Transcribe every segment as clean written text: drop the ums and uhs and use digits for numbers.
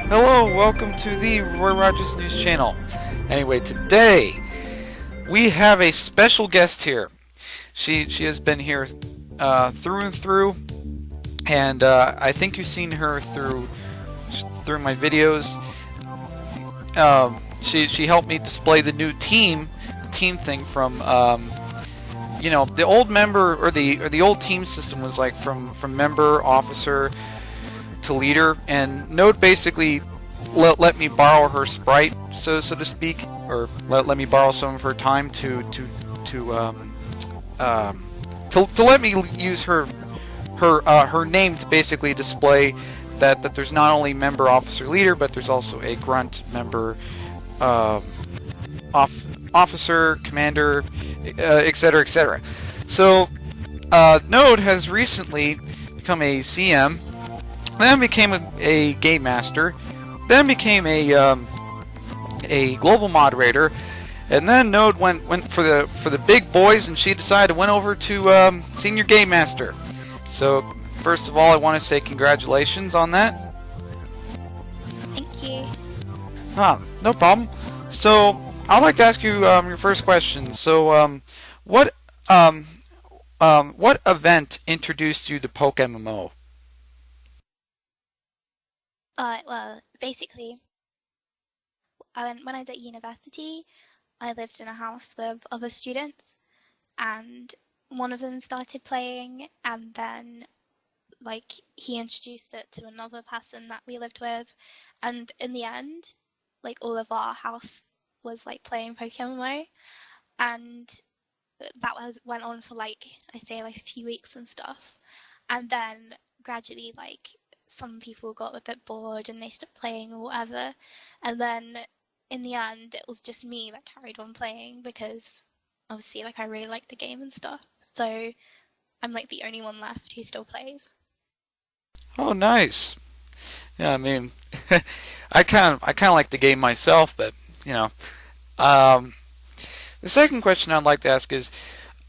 Hello, welcome to the Roy Rogers News Channel. Anyway, today we have a special guest here. She has been here through and through, and I think you've seen her through my videos. She helped me display the new team thing from the old member or the old team system was like from member officer to leader, and Noad basically let me borrow her sprite, so to speak, or let me borrow some of her time to to let me use her name to basically display that there's not only member officer leader, but there's also a grunt member uh, officer commander, etc., etc. So Node has recently become a CM, then became a game master, then became a global moderator, and then Node went for the big boys, and she decided went over to senior game master. So first of all, I want to say congratulations on that. Thank you. No problem. So I'd like to ask you your first question. So what um, what event introduced you to Poke MMO? Basically, when I was at university, I lived in a house with other students, and one of them started playing, and then he introduced it to another person that we lived with, and in the end, all of our house was playing Pokemon, and that went on for I say a few weeks and stuff, and then gradually some people got a bit bored and they stopped playing or whatever, and then in the end it was just me that carried on playing because obviously I really liked the game and stuff, so I'm the only one left who still plays. Oh, nice. Yeah, I mean, I kind of like the game myself, but you know, um, the second question I'd like to ask is,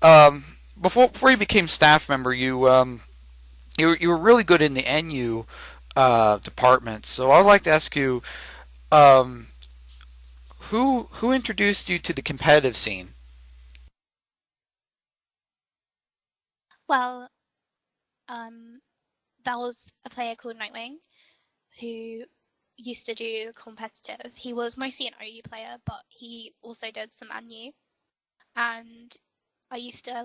um, before you became staff member, you were really good in the NU department. So I'd like to ask you, um, who introduced you to the competitive scene? Well, um there was a player called Nightwing who used to do competitive. He was mostly an OU player, but he also did some NU, and I used to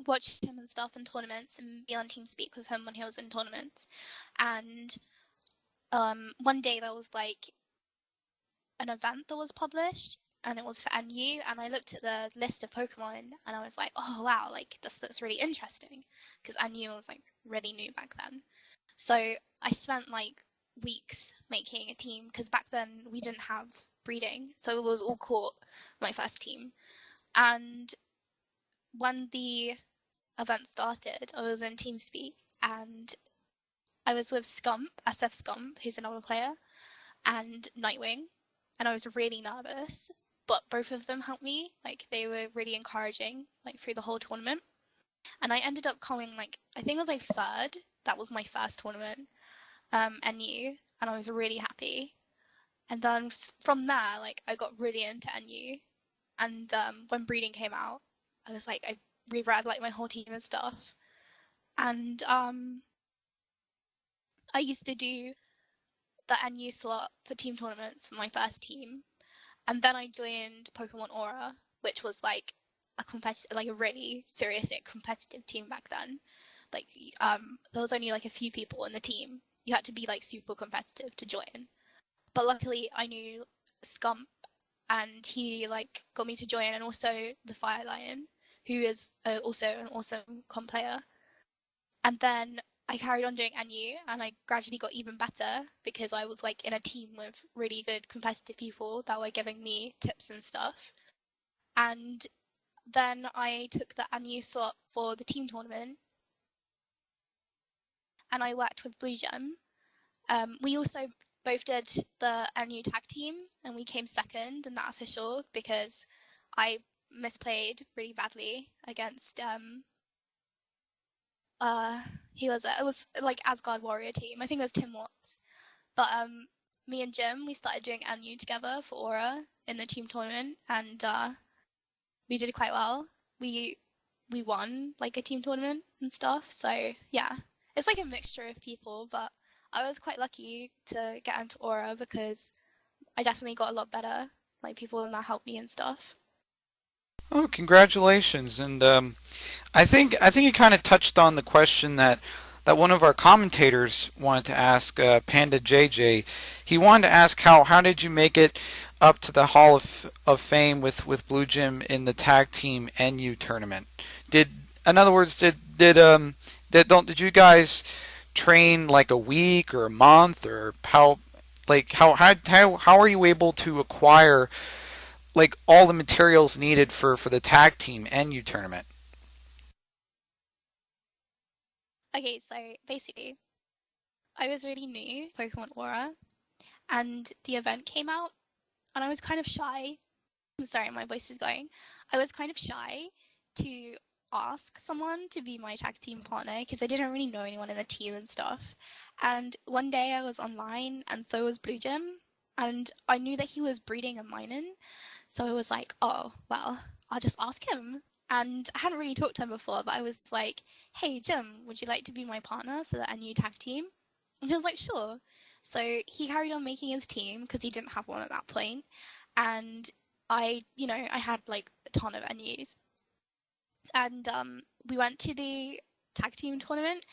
watch him and stuff in tournaments and be on TeamSpeak with him when he was in tournaments. And one day there was an event that was published, and it was for NU, and I looked at the list of Pokemon and I was like, oh wow, this looks really interesting, because NU was really new back then. So I spent weeks making a team, because back then we didn't have breeding, so it was all caught, my first team. And when the event started, I was in TeamSpeak, and I was with Scump, SF Scump, who's another player, and Nightwing, and I was really nervous, but both of them helped me. They were really encouraging, through the whole tournament. And I ended up coming I think it was third. That was my first tournament, NU, and I was really happy. And then from there, I got really into NU, and when breeding came out, I was I reread my whole team and stuff, and I used to do the NU slot for team tournaments for my first team, and then I joined Pokemon Aura, which was a competitive, a really serious competitive team back then. Like there was only a few people in the team. You had to be super competitive to join. But luckily, I knew Scump, and he got me to join, and also the Fire Lion, who is also an awesome comp player. And then I carried on doing NU, and I gradually got even better because I was in a team with really good competitive people that were giving me tips and stuff. And then I took the NU slot for the team tournament, and I worked with Blue Gem. We also both did the NU tag team, and we came second in that official because I misplayed really badly against It was like Asgard Warrior team. I think it was Tim Watts. But me and Jim, we started doing NU together for Aura in the team tournament, and we did quite well. We we won like a team tournament and stuff. So yeah, it's like a mixture of people, but I was quite lucky to get into Aura because I definitely got a lot better. Like people in that helped me and stuff. Oh, congratulations! And I think you kind of touched on the question that one of our commentators wanted to ask, Panda JJ. He wanted to ask how did you make it up to the Hall of Fame with Blue Jim in the tag team NU tournament? Did in other words did you guys train like a week or a month, or how are you able to acquire like all the materials needed for the tag team NU tournament? Okay, so basically, I was really new to Pokemon Aura, and the event came out, and I was kind of shy. I'm sorry, my voice is going. I was kind of shy to ask someone to be my tag team partner because I didn't really know anyone in the team and stuff. And one day I was online, and so was Blue Jim, and I knew that he was breeding a Minun, so I was like, oh, well, I'll just ask him. And I hadn't really talked to him before, but I was like, hey, Jim, would you like to be my partner for the NU tag team? And he was like, sure. So he carried on making his team because he didn't have one at that point. And I had like a ton of NUs. And we went to the tag team tournament,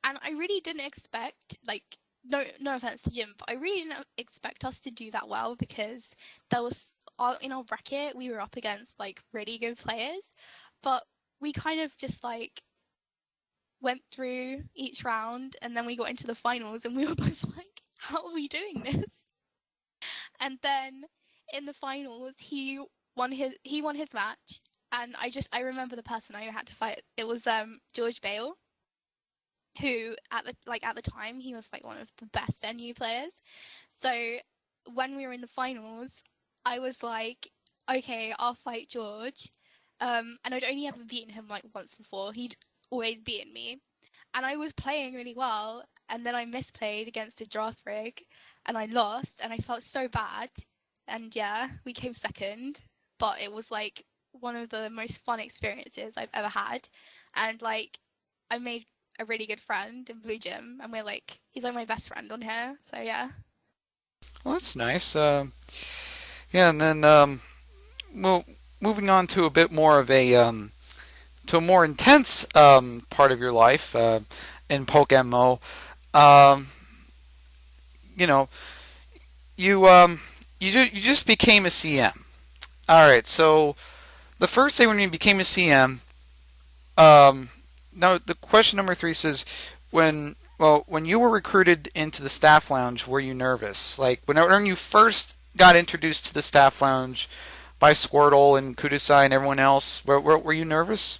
and I really didn't expect, like, no offense to Jim, but I really didn't expect us to do that well because there was in our bracket we were up against like really good players, but we kind of just like went through each round, and then we got into the finals, and we were both like, how are we doing this? And then in the finals, he won his match, and I remember the person I had to fight. It was George Bale, who at the time he was like one of the best NU players. So when we were in the finals, I was like, okay, I'll fight George. And I'd only ever beaten him like once before. He'd always beaten me, and I was playing really well, and then I misplayed against a draft rig, and I lost, and I felt so bad. And yeah, we came second, but it was like one of the most fun experiences I've ever had, and like I made a really good friend in Blue Gym, and he's like my best friend on here. So yeah. Well, that's nice. Yeah, and then well, moving on to a bit more of a more intense part of your life in Pokemon. Um, you know, you you just became a CM. All right, so the first day when you became a CM, now the question number three says, when you were recruited into the staff lounge, were you nervous? Like when you first got introduced to the staff lounge by Squirtle and Kudasai and everyone else, were you nervous?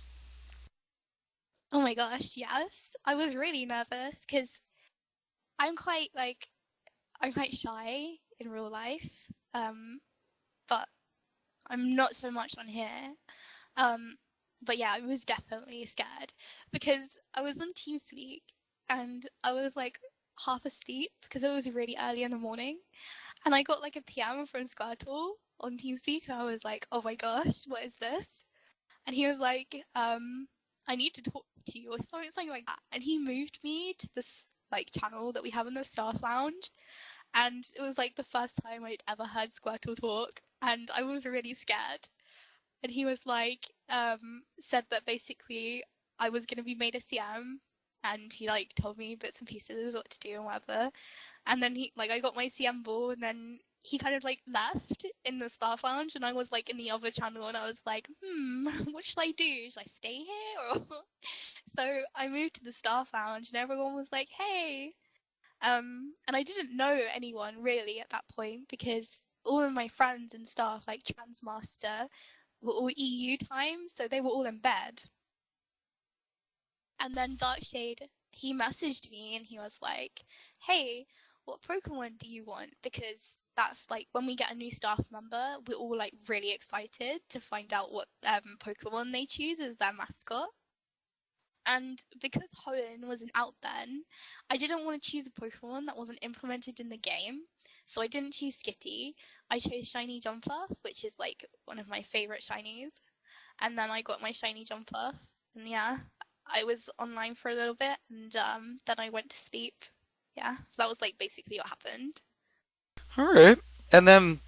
Oh my gosh, yes. I was really nervous because I'm quite like I'm quite shy in real life, but I'm not so much on here. Um, but yeah, I was definitely scared because I was on TeamSpeak, and I was like half asleep because it was really early in the morning, and I got like a PM from Squirtle on TeamSpeak, and I was like, oh my gosh, what is this? And he was like, I need to talk to you or something like that. And he moved me to this like channel that we have in the staff lounge, and it was like the first time I'd ever heard Squirtle talk, and I was really scared. And he was like, said that basically I was gonna be made a CM, and he like told me bits and pieces what to do and whatever. And then I got my CM ball, and then he kind of like left in the staff lounge, and I was like in the other channel, and I was like, what should I do? Should I stay here or? So I moved to the staff lounge, and everyone was like, hey. And I didn't know anyone really at that point because all of my friends and stuff, like Transmaster, were all EU times, so they were all in bed. And then Darkshade, he messaged me and he was like, hey, what Pokemon do you want? Because that's like when we get a new staff member, we're all like really excited to find out what Pokemon they choose as their mascot. And because Hoenn wasn't out then, I didn't want to choose a Pokemon that wasn't implemented in the game. So I didn't choose Skitty. I chose Shiny Jumpluff, which is like one of my favorite shinies. And then I got my Shiny Jumpluff. And yeah, I was online for a little bit and then I went to sleep. Yeah, so that was like basically what happened. All right. And then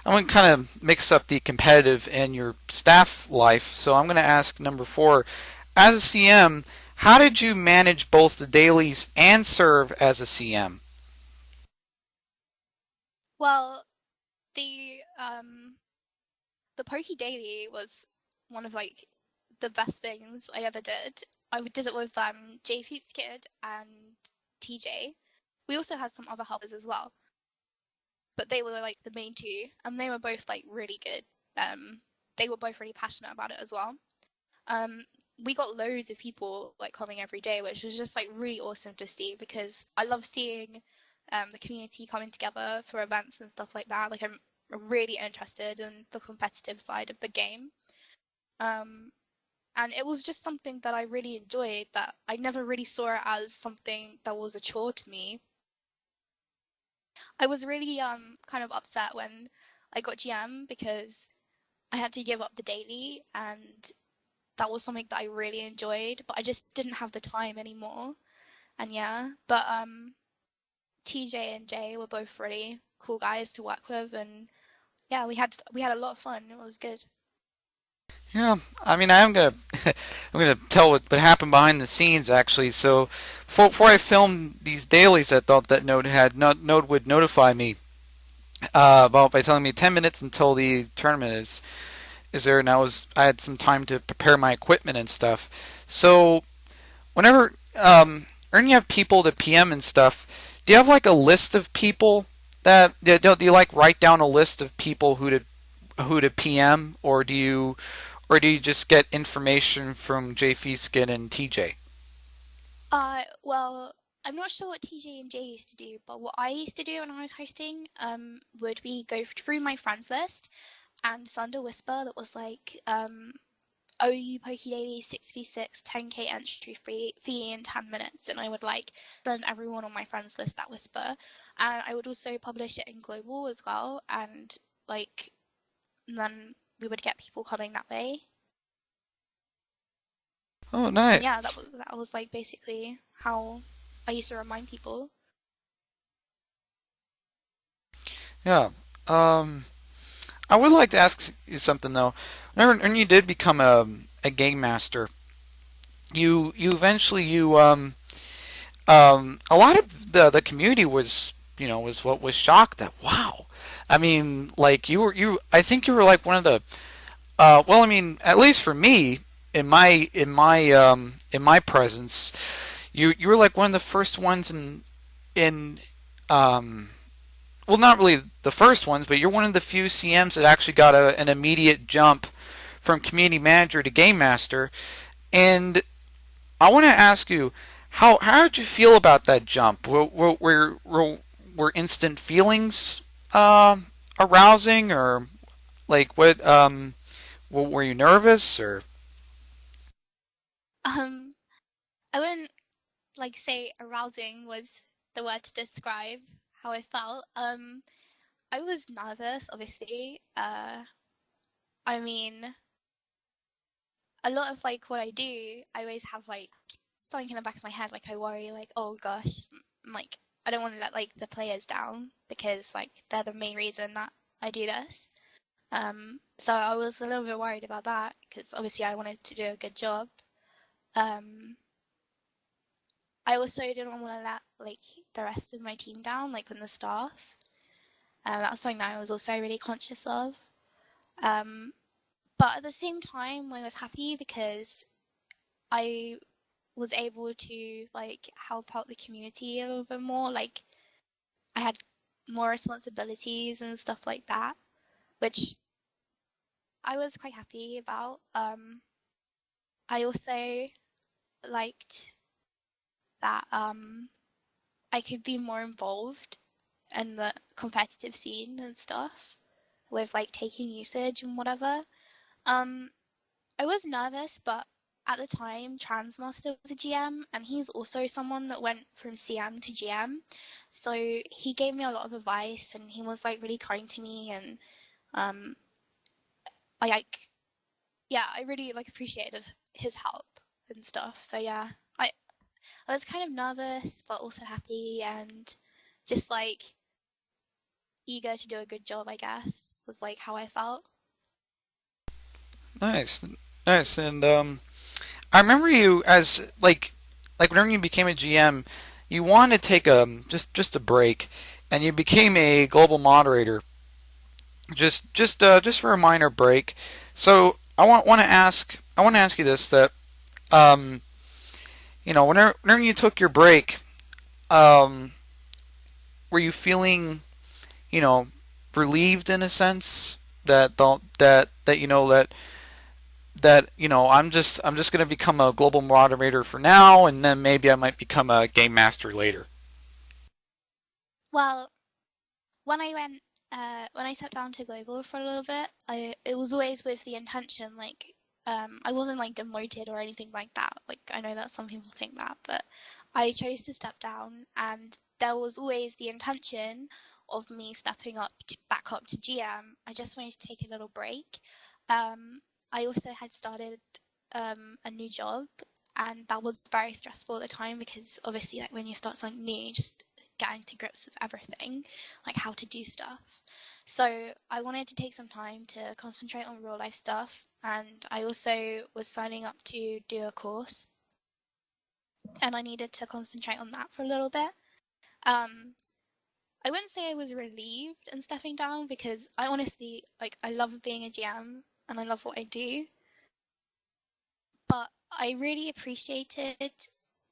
I'm going to kind of mix up the competitive and your staff life. So I'm going to ask number four. As a CM, how did you manage both the dailies and serve as a CM? Well, the Poke Daily was one of like the best things I ever did. I did it with J Feet's Kid and TJ. We also had some other helpers as well, but they were like the main two, and they were both like really good. They were both really passionate about it as well. Um, we got loads of people like coming every day, which was just like really awesome to see because I love seeing the community coming together for events and stuff like that. Like I'm really interested in the competitive side of the game. Um, and it was just something that I really enjoyed that I never really saw it as something that was a chore to me. I was really kind of upset when I got GM because I had to give up the daily and that was something that I really enjoyed, but I just didn't have the time anymore. And yeah, but TJ and Jay were both really cool guys to work with and yeah, we had a lot of fun. It was good. Yeah, I mean, I'm gonna I'm gonna tell what happened behind the scenes actually. So, before I filmed these dailies, I thought that Node would notify me about by telling me 10 minutes until the tournament is there, and I had some time to prepare my equipment and stuff. So, whenever or when you have people to PM and stuff, do you have like a list of people that do you like write down a list of people who to PM, or do you just get information from Jay Feeskin and TJ? Well, I'm not sure what TJ and Jay used to do, but what I used to do when I was hosting, would be go through my friends list and send a whisper that was like, OU Pokedaily 6v6 10k entry fee in 10 minutes, and I would like send everyone on my friends list that whisper, and I would also publish it in global as well, and like then we would get people coming that way. Oh, And yeah, nice. that was like basically how I used to remind people. Yeah. Um, I would like to ask you something though. When you did become a game master, you eventually a lot of the community was was what was shocked that wow. I mean, like you I think you were like one of the well, I mean, at least for me in my presence, you were like one of the first ones in um well, not really the first ones, but you're one of the few CMs that actually got an immediate jump from community manager to game master. And I want to ask you, how did you feel about that jump? Were instant feelings arousing, or like what? Were you nervous or? Um, I wouldn't like say arousing was the word to describe how I felt. I was nervous, obviously. I mean, a lot of like what I do, I always have like something in the back of my head. Like I worry, like, oh gosh, like I don't want to let like the players down because like they're the main reason that I do this. So I was a little bit worried about that because obviously I wanted to do a good job. Um, I also didn't want to let like the rest of my team down, like on the staff. That was something that I was also really conscious of. Um, but at the same time, I was happy because I was able to like help out the community a little bit more. Like I had more responsibilities and stuff like that, which I was quite happy about. I also liked that I could be more involved in the competitive scene and stuff with like taking usage and whatever. Um, I was nervous, but at the time, Transmaster was a GM, and he's also someone that went from CM to GM. So he gave me a lot of advice, and he was like really kind to me, and um, I like, yeah, I really like appreciated his help and stuff. So yeah, I was kind of nervous, but also happy, and just like eager to do a good job. I guess was like how I felt. Nice, nice. And I remember you as like whenever you became a GM, you wanted to take a just a break, and you became a global moderator just for a minor break. So I want to ask you this that um whenever you took your break, um were you feeling you know relieved in a sense that I'm just gonna become a global moderator for now, and then maybe I might become a game master later. Well, when I went when I sat down to global for a little bit, it was always with the intention like I wasn't like demoted or anything like that. Like I know that some people think that, but I chose to step down, and there was always the intention of me stepping up back up to GM. I just wanted to take a little break. Um, I also had started a new job, and that was very stressful at the time because obviously like when you start something new, you just getting to grips with everything, like how to do stuff. So I wanted to take some time to concentrate on real life stuff, and I also was signing up to do a course, and I needed to concentrate on that for a little bit. Um, I wouldn't say I was relieved and stepping down because I honestly like I love being a GM and I love what I do, but I really appreciated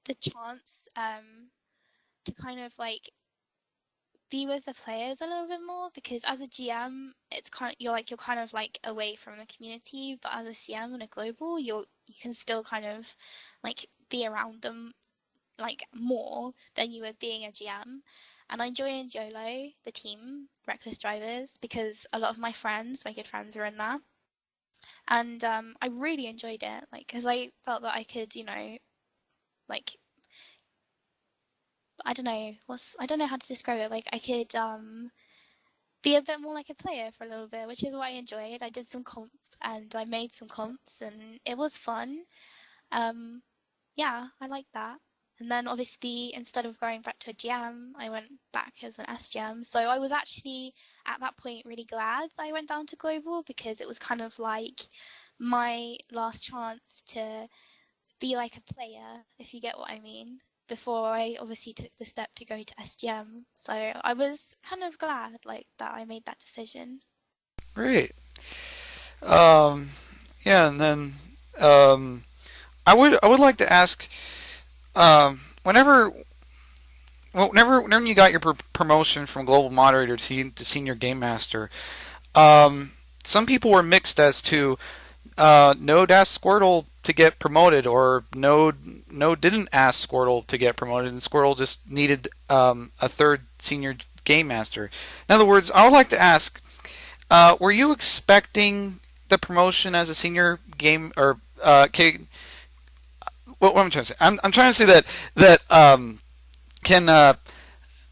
the chance to kind of like be with the players a little bit more because as a GM, it's kind of, you're kind of like away from the community, but as a CM and a global, you can still kind of like be around them like more than you would being a GM. And I joined YOLO, the team, Reckless Drivers, because a lot of my friends, my good friends, are in there, and I really enjoyed it, like because I felt that I could, like I don't know how to describe it. Like I could be a bit more like a player for a little bit, which is what I enjoyed. I did some comp and I made some comps and it was fun. Um, yeah, I like that. And then obviously instead of going back to a GM, I went back as an SGM. So I was actually at that point really glad that I went down to global because it was kind of like my last chance to be like a player, if you get what I mean, before I obviously took the step to go to SGM. So I was kind of glad like that I made that decision. Great. Um, yeah, and then um, I would like to ask whenever whenever you got your promotion from global moderator to senior game master, some people were mixed as to Noad asked Squirtle to get promoted, or Node didn't ask Squirtle to get promoted, and Squirtle just needed a third senior game master. In other words, I would like to ask, were you expecting the promotion as a senior game or what am I trying to say? I'm trying to say that can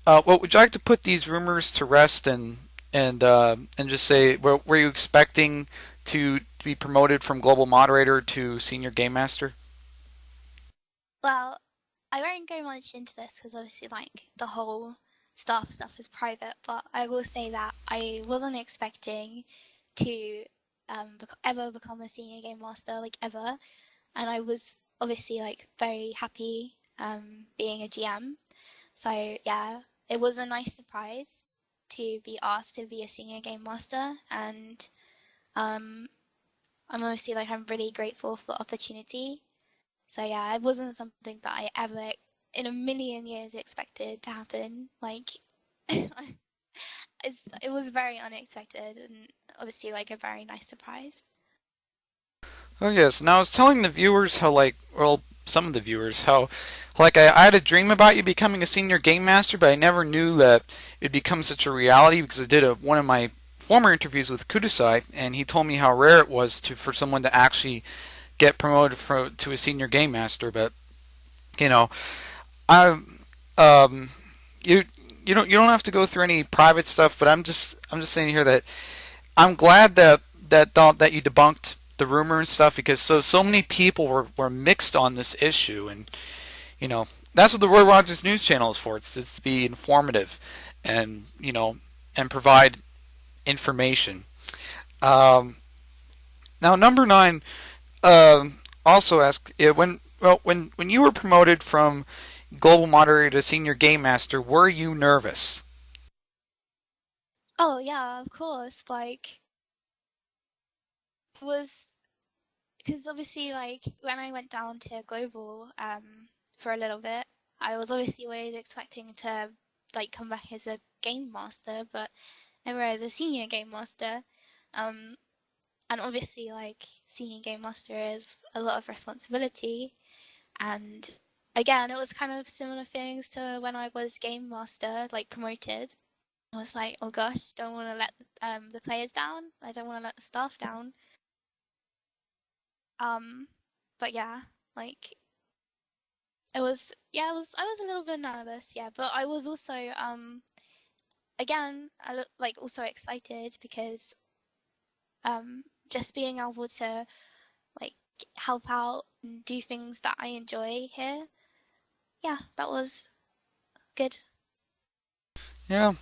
what would you like to put these rumors to rest and just say were you expecting to be promoted from global moderator to senior game master? Well, I won't go much into this because obviously like the whole staff stuff is private, but I will say that I wasn't expecting to ever become a senior game master like ever, and I was obviously like very happy being a GM. So yeah, it was a nice surprise to be asked to be a senior game master, and um, I'm obviously like I'm really grateful for the opportunity. So yeah, it wasn't something that I ever in a million years expected to happen. Like it was very unexpected and obviously like a very nice surprise. Oh yes, and I was telling the viewers how some of the viewers how I had a dream about you becoming a senior game master, but I never knew that it'd become such a reality because I did one of my former interviews with Kudasai, and he told me how rare it was to for someone to actually get promoted to a senior game master. But you know, I um, you you don't have to go through any private stuff. But I'm just saying here that I'm glad that you debunked the rumor and stuff because so many people were mixed on this issue and that's what the Roy Rogers News Channel is for. It's to be informative and and provide information. Um, Now number nine also asked when you were promoted from global moderator to senior game master, were you nervous? Oh yeah, of course. Like it was because obviously like when I went down to global for a little bit, I was obviously always expecting to like come back as a game master, but never as a senior game master. Um, and obviously like senior game master is a lot of responsibility, and again it was kind of similar things to when I was game master, like promoted. I was like, oh gosh, don't want to let the players down. I don't want to let the staff down. Um, but yeah, like I was a little bit nervous, yeah, but I was also again like also excited because just being able to like help out and do things that I enjoy here. Yeah, that was good. Yeah.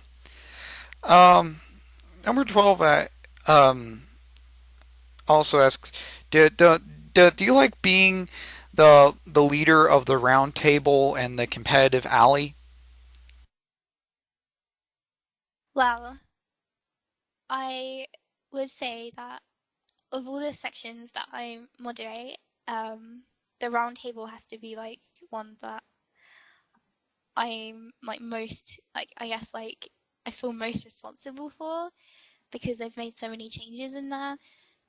Um, Number 12 um, also asks, do you like being the leader of the round table and the competitive alley? Well, I would say that of all the sections that I moderate, the round table has to be like one that I'm like most like I guess like I feel most responsible for because I've made so many changes in there.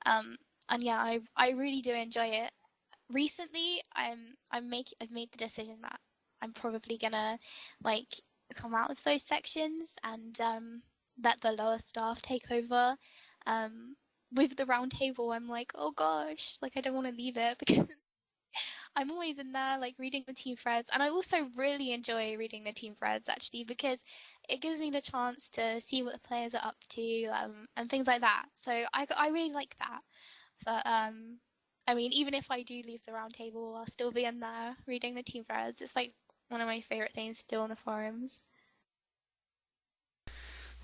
Um, and yeah, I really do enjoy it. Recently, I've made the decision that I'm probably gonna like come out of those sections and let the lower staff take over. Um, with the round table, I'm like, oh gosh, like I don't want to leave it because I'm always in there like reading the team threads, and I also really enjoy reading the team threads actually because it gives me the chance to see what the players are up to and things like that. So I really like that. So I mean, even if I do leave the round table, I'll still be in there reading the team threads. It's like one of my favorite things to do on the forums.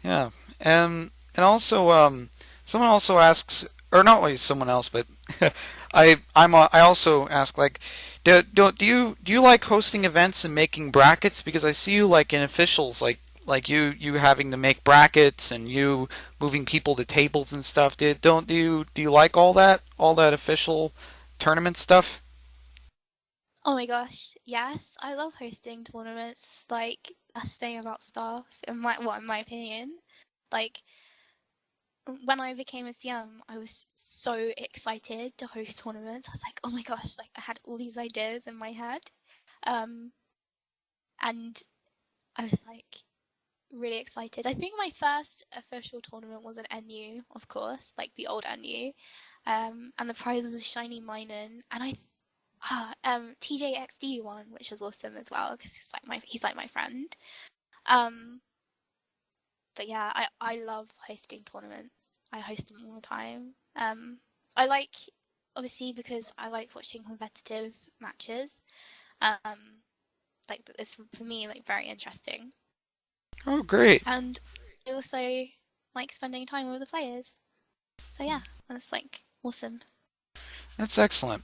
Yeah, and also someone also asks, or not always someone else, but I also ask like, do you like hosting events and making brackets? Because I see you like in officials, like you having to make brackets and you moving people to tables and stuff. Do you like all that official tournament stuff? Oh my gosh, yes, I love hosting tournaments. Like best thing about staff, in my opinion. Like when I became a CM, I was so excited to host tournaments. I was like, oh my gosh, like I had all these ideas in my head. Um, and I was like really excited. I think my first official tournament was an NU, of course, like the old NU. And the prize was a shiny Minun, and TJXD won, which was awesome as well because he's like my friend. Um, but yeah, I love hosting tournaments. I host them all the time. I like obviously because I like watching competitive matches. Um, like it's for me like very interesting, Oh, great. and I also like spending time with the players. So yeah, that's like awesome. That's excellent.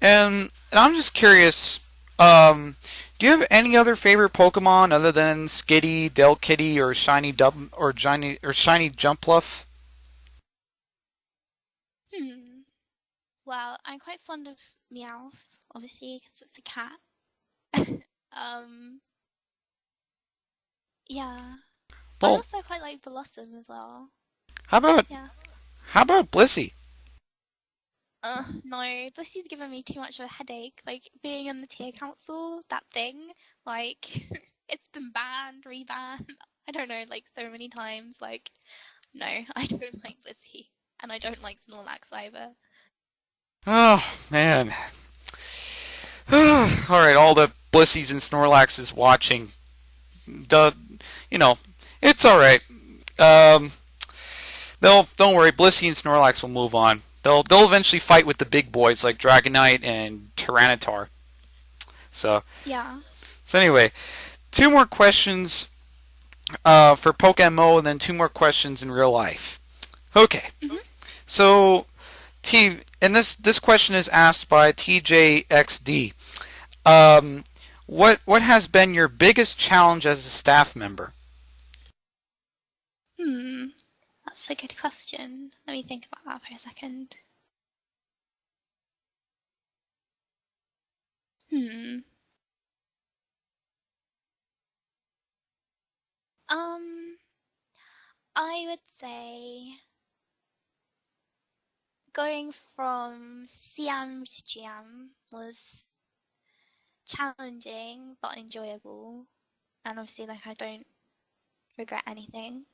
And I'm just curious, do you have any other favorite Pokemon other than Skitty, Delkitty, or Shiny Jumpluff? Hmm. Well, I'm quite fond of Meowth, obviously, because it's a cat. um, yeah. I Well, also quite like Blossom as well. how about Yeah. Blissey? No, this is giving me too much of a headache. Like being in the tier council, that thing, like it's been banned, rebanned. I don't know, like so many times. Like, no, I don't like Blissey, and I don't like Snorlax either. Oh man. All right, all the Blissies and Snorlaxes watching. Duh, you know, it's all right. Um, they'll don't worry. Blissey and Snorlax will move on. They'll eventually fight with the big boys like Dragonite and Tyranitar. So Yeah. so anyway, two more questions for Pokemon, and then two more questions in real life. Okay, Hmm. so and this question is asked by TJXD. Um, what has been your biggest challenge as a staff member? Hmm. That's a good question. Let me think about that for a second. Hmm. Um, I would say going from CM to GM was challenging but enjoyable, and obviously, like, I don't regret anything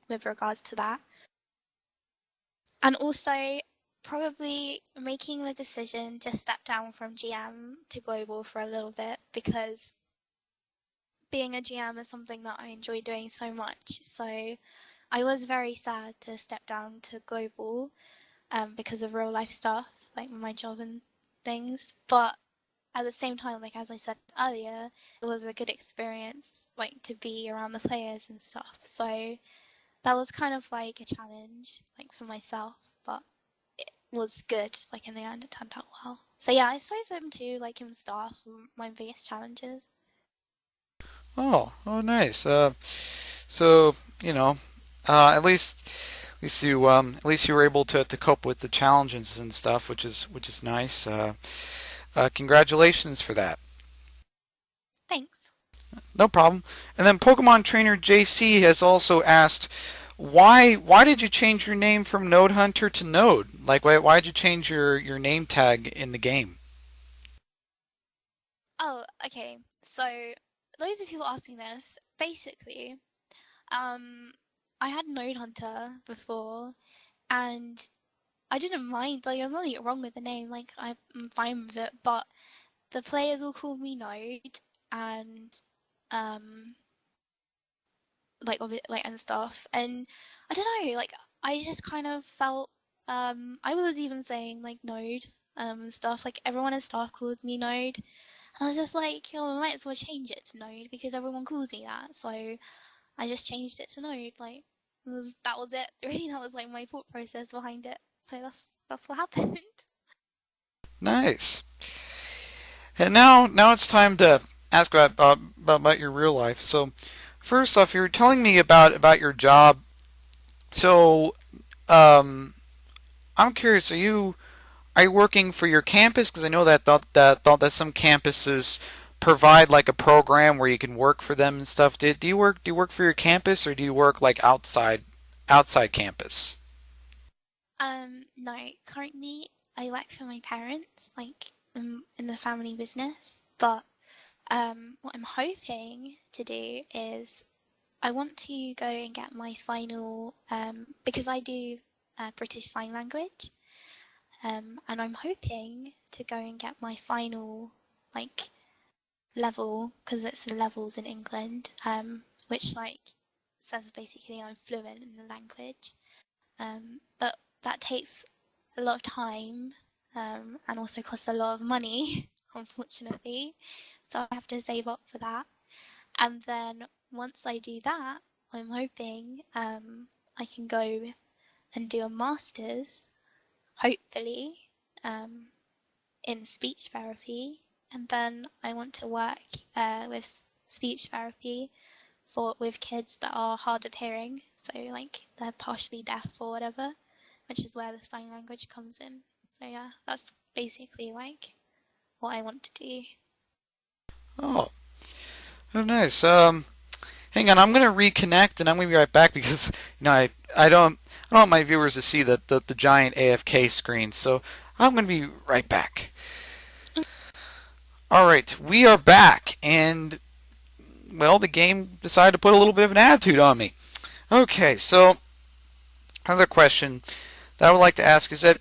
with regards to that. And also, probably making the decision to step down from GM to global for a little bit because being a GM is something that I enjoy doing so much. So I was very sad to step down to global because of real life stuff, like my job and things. But at the same time, like as I said earlier, it was a good experience, like to be around the players and stuff. So that was kind of like a challenge, like for myself, but it was good. Like in the end, it turned out well. So yeah, I suppose them too, like in staff, my biggest challenges. Oh, nice. So you know, at least you were able to cope with the challenges and stuff, which is nice. Congratulations for that. Thanks. No problem. And then Pokemon trainer JC has also asked, why did you change your name from Node Hunter to Node? Like why did you change your name tag in the game? Oh, okay. So those of you who are asking this, basically, um, I had Node Hunter before, and I didn't mind. Like, there's nothing wrong with the name. Like, I'm fine with it. But the players all call me Node, and um, like of it, like and stuff. And I don't know. Like, I just kind of felt. I was even saying like Node, and stuff. Like everyone in staff calls me Node. And I was just like, oh, I might as well change it to Node because everyone calls me that. So I just changed it to Node. Like, that was it. Really, that was like my thought process behind it. So that's what happened. Nice. And now it's time to ask about your real life. So first off, you're telling me about your job. So um, I'm curious. Are you working for your campus? Because I know that some campuses provide like a program where you can work for them and stuff. Do you work for your campus or do you work like outside campus? No, currently I work for my parents, like in the family business. But what I'm hoping to do is I want to go and get my final because I do British Sign Language, and I'm hoping to go and get my final like level because it's the levels in England, which like says basically I'm fluent in the language. But that takes a lot of time and also costs a lot of money, unfortunately. So I have to save up for that. And then once I do that, I'm hoping I can go and do a master's, hopefully, um, in speech therapy. And then I want to work with speech therapy for with kids that are hard of hearing, so like they're partially deaf or whatever, which is where the sign language comes in. So yeah, that's basically like what I want to do. Oh, oh nice. Hang on, I'm gonna reconnect and I'm gonna be right back because I don't want my viewers to see the giant AFK screen. So I'm gonna be right back. All right, we are back, and well, the game decided to put a little bit of an attitude on me. Okay, so another question that I would like to ask is that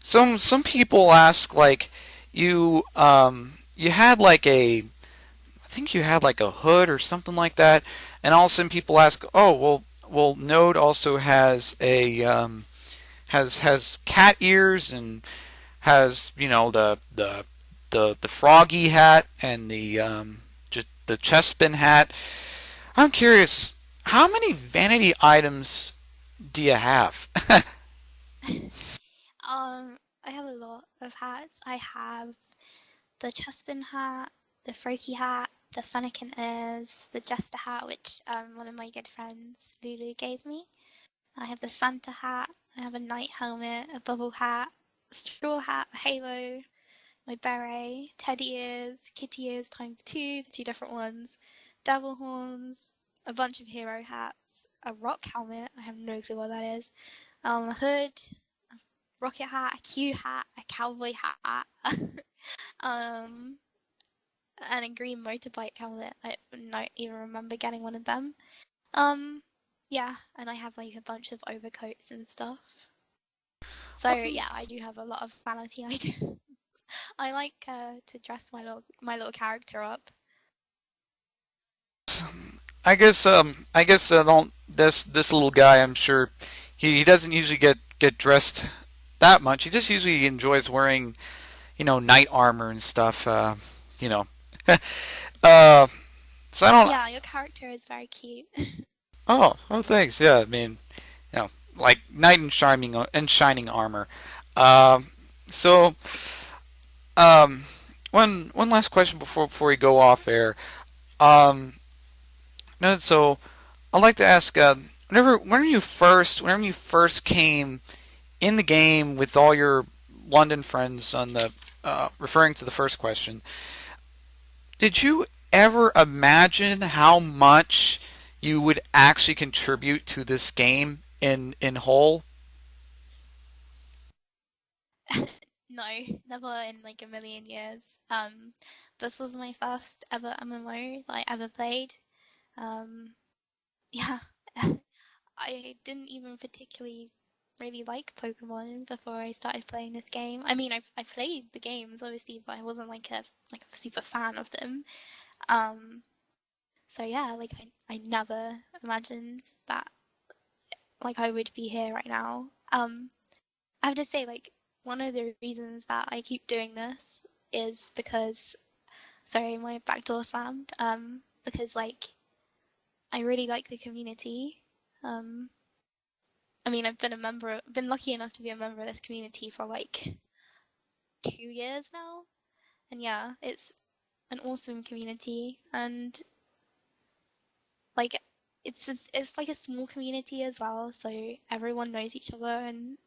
some people ask like you had like a I think you had like a hood or something like that, and all of a sudden people ask, oh well Node also has a has cat ears and has the froggy hat and the chestpin hat. I'm curious, how many vanity items do you have? I have a lot of hats. I have the Chespin hat, the Froakie hat, the Fennekin ears, the Jester hat, which one of my good friends, Lulu, gave me. I have the Santa hat, I have a knight helmet, a bubble hat, a straw hat, a halo, my beret, teddy ears, kitty ears times two, the two different ones, devil horns, a bunch of hero hats, a rock helmet, I have no clue what that is, a hood, a rocket hat, a Q hat, a cowboy hat, um, and a green motorbike helmet. I don't even remember getting one of them. Um, yeah, and I have like a bunch of overcoats and stuff. So yeah, I do have a lot of vanity items. I like to dress my little character up. I guess don't this little guy. I'm sure he doesn't usually get dressed that much. He just usually enjoys wearing knight armor and stuff. You know, uh, so I don't. Yeah, your character is very cute. Oh, thanks. Yeah, I mean, like knight in shining armor. Um, so um, one last question before we go off air. Um, no, so I'd like to ask. Whenever you first came in the game with all your London friends on the referring to the first question, did you ever imagine how much you would actually contribute to this game in whole? No, never in like a million years. This was my first ever MMO that I ever played. Um, yeah, I didn't even particularly really like Pokemon before I started playing this game. I mean, I played the games obviously, but I wasn't like a super fan of them. Um, so yeah, like I never imagined that like I would be here right now. I have to say like one of the reasons that I keep doing this is because sorry, my back door slammed. Because like I really like the community. Um, I mean, been lucky enough to be a member of this community for like 2 years now, and yeah, it's an awesome community, and like it's like a small community as well, so everyone knows each other, and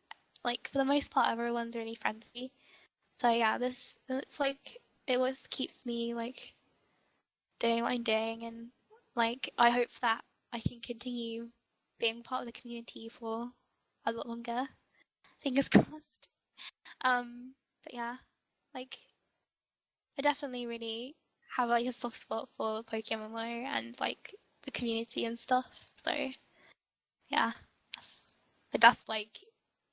like for the most part, everyone's really friendly. So yeah, this it's like it always keeps me like doing what I'm doing, and like I hope that I can continue being part of the community for a lot longer. Fingers crossed. But yeah, like I definitely really have like a soft spot for Pokemon and like the community and stuff. So yeah, that's that's like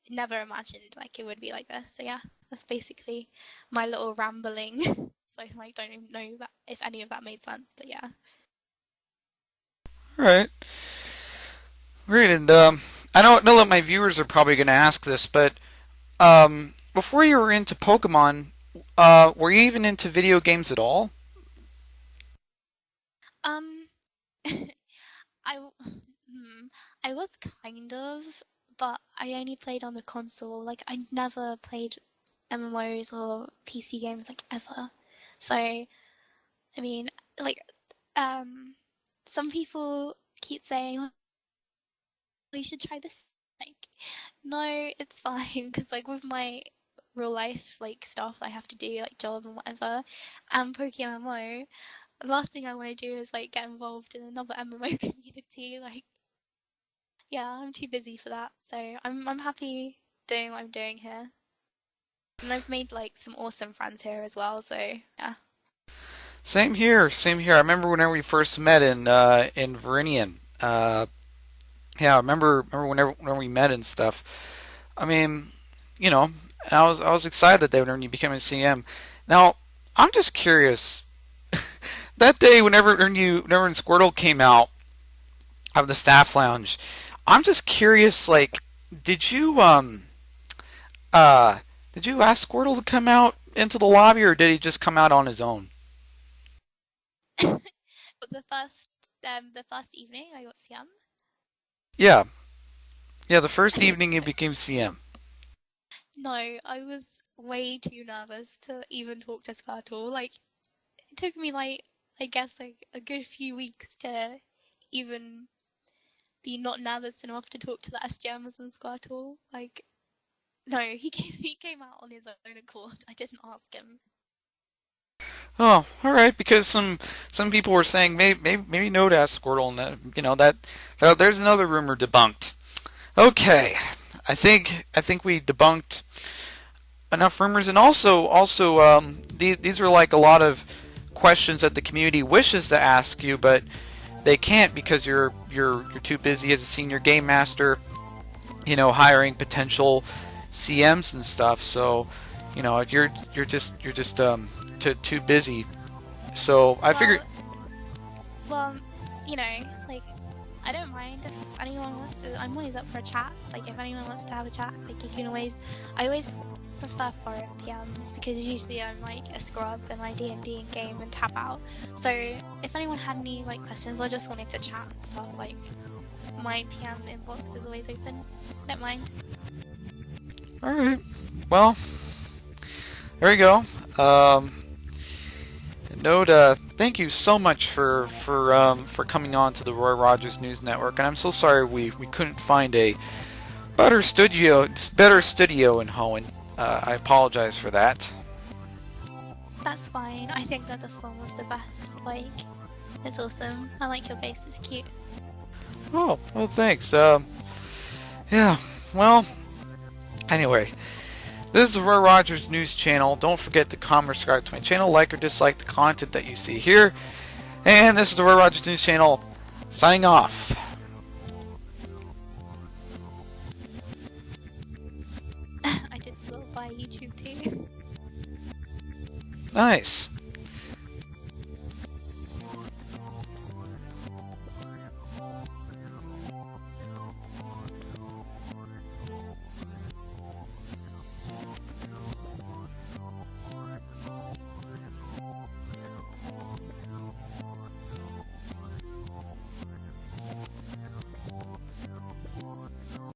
never imagined like it would be like this. So yeah, that's basically my little rambling. So I like don't even know that if any of that made sense, but yeah. All right, great. And I know that my viewers are probably going to ask this, but before you were into Pokemon, were you even into video games at all? Um, hmm, I was kind of, but I only played on the console. Like I never played MMOs or PC games like ever. So I mean, like um, some people keep saying, "Oh, you should try this." Like, no, it's fine because like with my real life like stuff I have to do like job and whatever, and Pokemon MMO, the last thing I want to do is like get involved in another MMO community. Like, yeah, I'm too busy for that. So I'm happy doing what I'm doing here, and I've made like some awesome friends here as well. So yeah. Same here, same here. I remember whenever we first met in Verinian. Yeah, I remember whenever we met and stuff. I mean, you know. and I was excited that they would earn you becoming a CM. Now, I'm just curious. That day, whenever Squirtle came out of the staff lounge, I'm just curious. Like, did you uh did you ask Squirtle to come out into the lobby, or did he just come out on his own? But the first evening I got CM. Yeah, yeah. The first evening he became CM. No, I was way too nervous to even talk to Squirtle. Like, it took me like I guess like a good few weeks to even be not nervous enough to talk to the SGMs and Squirtle. Like, no, he came out on his own accord. I didn't ask him. Oh, all right. Because some people were saying maybe Noad asked Squirtle, and that there's another rumor debunked. Okay, I think we debunked enough rumors, and also these are like a lot of questions that the community wishes to ask you, but they can't because you're too busy as a senior game master, hiring potential CMs and stuff. So, you're just too busy. So I figured. Well, well, you know, like I don't mind if anyone wants to. I'm always up for a chat. Like if anyone wants to have a chat, like you can always. I always prefer foreign PMs because usually I'm like a scrub in my D&D game and tap out. So if anyone had any like questions or just wanted to chat and stuff, like my PM inbox is always open. I don't mind. All right. Well, there you go. Noda, thank you so much for coming on to the Roy Rogers News Network, and I'm so sorry we couldn't find a better studio in Hoenn. I apologize for that. That's fine. I think that this one was the best. Like, it's awesome. I like your face. It's cute. Oh, well, thanks. Yeah. Well, anyway, this is the Roy Rogers News Channel. Don't forget to comment or subscribe to my channel, like or dislike the content that you see here. And this is the Roy Rogers News Channel, signing off. I did well by YouTube too. Nice.